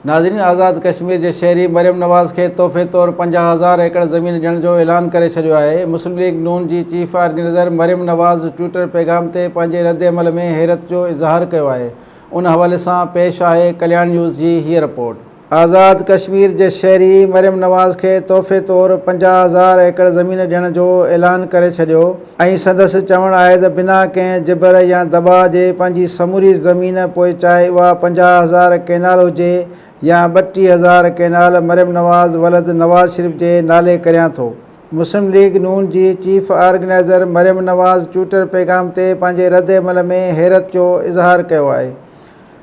नाज़रीन, आज़ाद कश्मीर के शहरी मरियम नवाज़ के तोहफ़े तौर 50,000 एकड़ ज़मीन ॾियण जो ऐलान करे छॾियो आहे। मुस्लिम लीग नून की चीफ ऑर्गेनाइज़र मरियम नवाज़ ट्विटर पैगाम ते पंहिंजे रद्दअमल में हैरत जो इज़हार किया है। उन हवाले से पेश है कल्याण न्यूज़ की हीअ रिपोर्ट। आज़ाद कश्मीर के शहरी मरियम नवाज़ के तोहफ़े तौर 50,000 एकड़ ज़मीन ॾियण जो ऐलान करे छॾियो ऐं संदसि चवणु आहे त बिना कंहिं जिबर या दबाव जे पंहिंजी समूरी ज़मीन, पोइ चाहे उहा 50,000 केनाल हुजे या 32,000 केनाल, मरियम नवाज़ वलद नवाज़ शरीफ़ के नाले करियां थो। मुस्लिम लीग नून की चीफ ऑर्गेनाइज़र मरियम नवाज़ ट्विटर पैगाम ते पंहिंजे रद्दअमल में हैरत जो इज़हार किया है।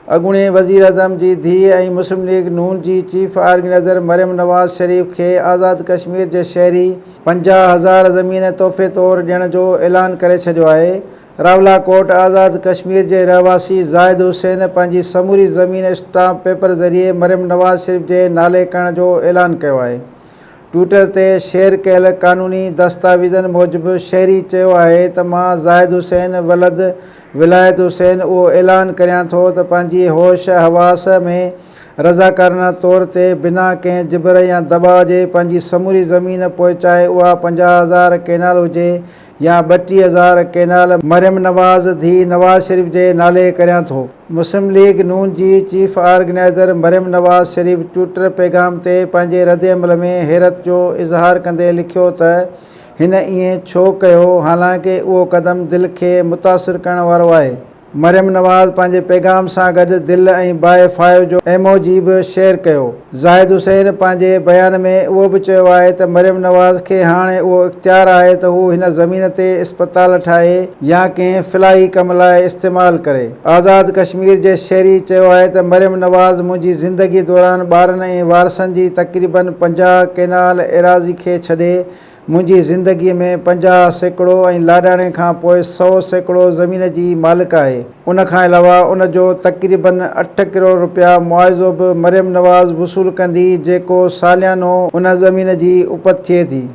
अॻूणे वज़ीर अज़म की धीउ ऐं मुस्लिम लीग नून की चीफ ऑर्गेनाइज़र मरियम नवाज़ शरीफ़ के आज़ाद कश्मीर के शहरी 50,000 ज़मीन तोहफ़े तौर ॾियण जो ऐलान करे छॾियो आहे। रावलाकोट आज़ाद कश्मीर के रहवासी ज़ाहिद हुसैन पंहिंजी समूरी ज़मीन स्टाम्प पेपर ज़रिए मरियम नवाज़ शरीफ़ के नाले करण जो ऐलान किया है। ट्विटर ते शेयर कयल कानूनी दस्तावेज़न मूजिब शहरी चयो आहे त मां ज़ाहिद हुसैन वलद विलायत हुसैन उहो ऐलान करियां थो त पंहिंजी होश हवास में रज़ाकाराना तौर ते बिना कंहिं जिबर या दबाव जे पंहिंजी समूरी ज़मीन, पोइ चाहे उहा 50,000 केनाल हुजे या 32,000 केनाल, मरियम नवाज़ धी नवाज़ शरीफ़ के नाले करियां थो। मुस्लिम लीग नून की चीफ ऑर्गेनाइज़र मरियम नवाज़ शरीफ़ ट्विटर पैगाम ते पंहिंजे रद्दअमल में हैरत जो इज़हार कंदे लिखियो त हिन ईअं छो कयो, हालांकि उहो क़दम दिल के मुतासिर करण वारो आहे। मरियम नवाज़ पंहिंजे पैगाम सां गॾु दिल ऐं बाए फाइव जो एमोजी बि शेयर कयो। ज़ाहिद हुसैन पंहिंजे बयान में उहो बि चयो आहे त मरियम नवाज़ खे हाणे उहो इख्तियार आहे त हू हिन ज़मीन ते इस्पताल ठाहे या कंहिं फ़िलाही कम लाइ इस्तेमालु करे। आज़ाद कश्मीर जे शहरी चयो आहे त मरियम नवाज़ मुंहिंजी ज़िंदगी दौरान ॿारनि ऐं वारसनि जी तक़रीबन 50 केनाल एराज़ी खे छॾे मुंहिंजी ज़िंदगी में 50 सैकड़ो ऐं लाॾाणे खां पोइ 100 सैकड़ो ज़मीन जी मालिक आहे। उन खां अलावा उन जो तक़रीबन 8 करोड़ रुपया मुआवज़ो बि मरियम नवाज़ वसूल कंदी, जेको सालियानो उन ज़मीन जी उपत थिए थी।